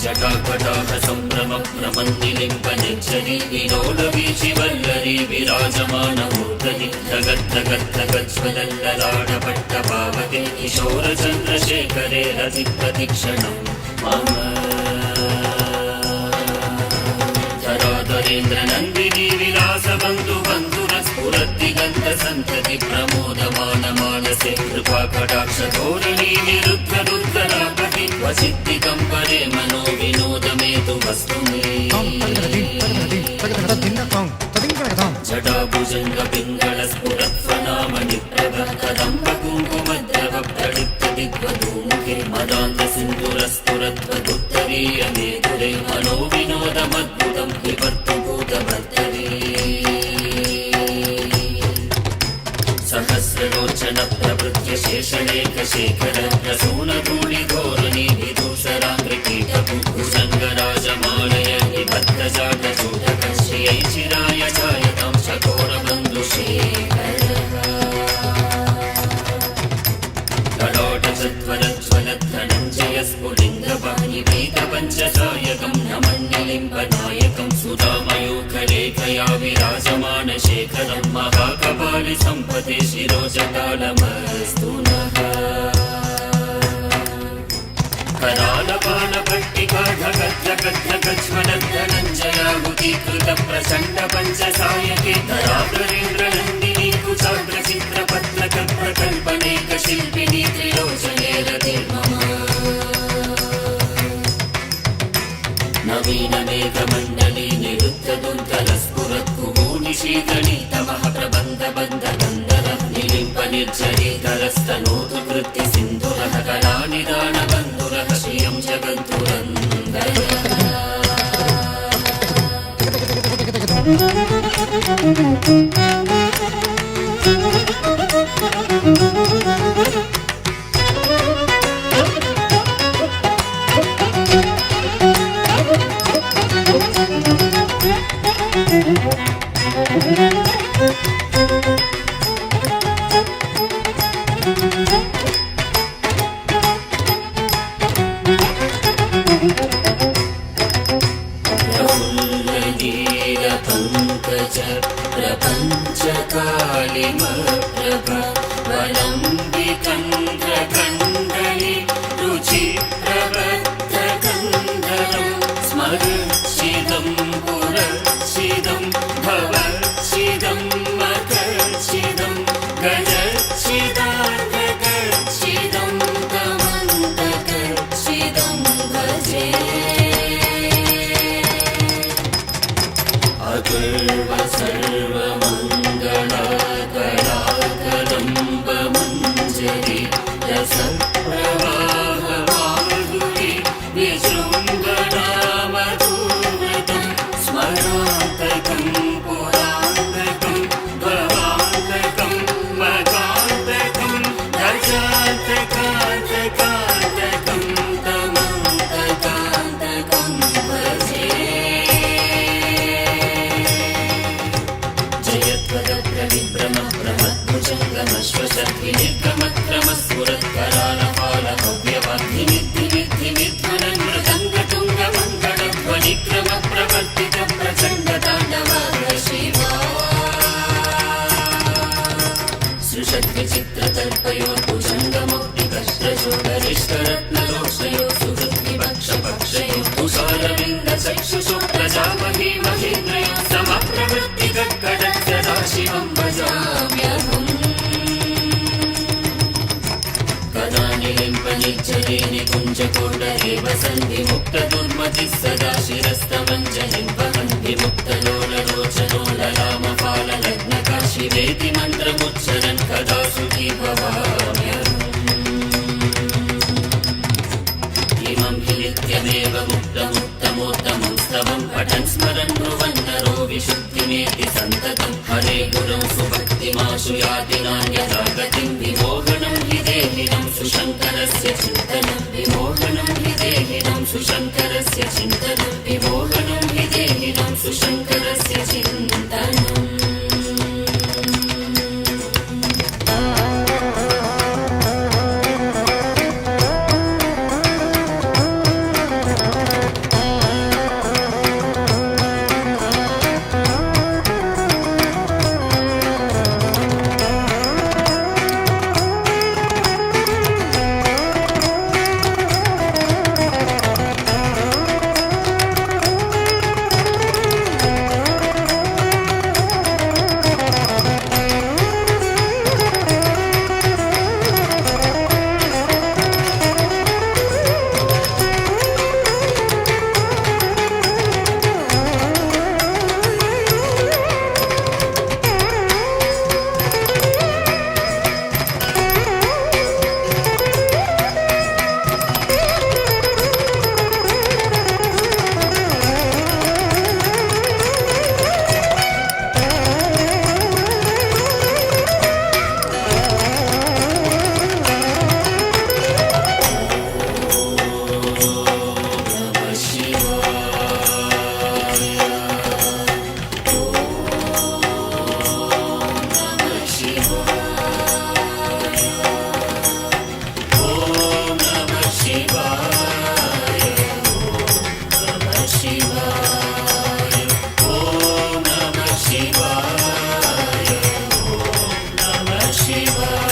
जटाकटाह सम्भ्रम प्रमन्निलिम्बनिच्छरि विनोदवीचिवल्लरी विराजमानमूर्धनि धगद्धगद्धगज्ज्वलल्ललाडपट्टपावके किशोरचन्द्रशेखरे रतिप्रतिक्षणं मम धराधरेन्द्रनन्दिनी विलासबन्धुबन्धुरस्फुरद्दिगन्तसन्तति प्रमोदमानमानसे कृपाकटाक्षधोरणी विरुद्धरुद्धरापति वसिद्दिगम्बरे मनो विनोदमेतु वस्तु मे जटाभुजङ्गपिङ्गलस्फुरत्वनामणिप्रभ कदम्बकुङ्कुमद्रवप्रलिप्तदिग्वधूमुखे मदान्तसिन्धुरस्फुरत्वदुत्तरीयमेधुरे मनो विनोदमद्भुतं विवर्तभूतभर्तरे सहस्रलोचन प्रवृत्य शेषलेखशेखर प्रसूनधूलिधोरणी विदूषराङ्ग्रिकीटकुभुजङ्गराजमालय विभक्तजाटचूटक श्रियै चिराय जायतां चकोरबन्धुशेखरः ललाटचत्वरज्वलद्धनञ्जयस्फुलिङ्गपाणिपीतपञ्चसायकं नमन्निलिम्बनायकं सुधामयूखलेखया विराजमानशेखरं महाकपालि सम्पते शिरोजटालमस्तु नः करालपालपट्टिका ढगद्धगद्धगज्ज्वलद्धनञ्जयाहुतीकृतप्रचण्डपञ्चसायके धराधरेन्द्रनन्दिनी कुचाग्रचित्रपत्रकप्रकल्पनेकशिल्पिनी त्रिलोचने रतिर्मम नवीनमेघमण्डली निरुद्धदुन्तलस्फुरत्कुमूनिशीतलीतमः प्रबन्धबन्धगन्धरः निलिम्पनिर्झरीतरस्तनोतु कृत्तिसिन्धुरः कलानिदानबन्धुरः श्रियं जगन्तुरन्दरः प्रपञ्चकालिमप्रभ वलम्बिकन्धकण्डली रुचिप्रबद्धगन्धरं स्मरच्छिदं पुरच्छिदं भवच्छिदं मकच्छिदं गजच्छिदार्धकच्छिदं तमन्तकच्छिदं भजे अपूर्व सर्वमङ्गलाकराकलम्बमञ्जरी रसप्रवाहमाधुरी विजृम्भणामधुव्रतं स्मरान्तकं पुरान्तकं भवान्तकं मकान्तकं गजान्तकान्तकान्तकान्तकं तमन्तकान्तकं भजे सुषद्विचित्रतर्पयोर्भुजङ्गमुक्तिकस्त्रशोगरिष्ठरत्नदोषयो सुहृद्विपक्षपक्षयो तुषारविन्दचक्षुषो प्रजामही महेन्द्रयो समप्रवृत्तिकट्कटच्छदाशिवं भजाम्यहम् कदा निलिम्पनिच्छरे निकुञ्जकोटरे वसन्ति मुक्तदुर्म सुमतिः सदा शिरस्तमञ्जलिं वहन् विमुक्तलोललोचनो ललामफाललग्नकाशिवेति मन्त्रमुच्चरन् कदा सुखी भवाम्यहम् इमं हि नित्यमेव मुक्तमुत्तमोत्तमं स्तवं पठन् स्मरन् ब्रुवन् नरो विशुद्धिमेति सन्ततं हरे गुरौ सुभक्तिमाशु याति नान्यथा गतिं विमोहनं हि देहिनं सुशङ्करस्य चिन्तनं विमोहनं हि देहिनं सुशङ्करस्य चिन्तनं विमोहनं हि देहिनं सुशङ्करस्य चिन्तनम् Shiva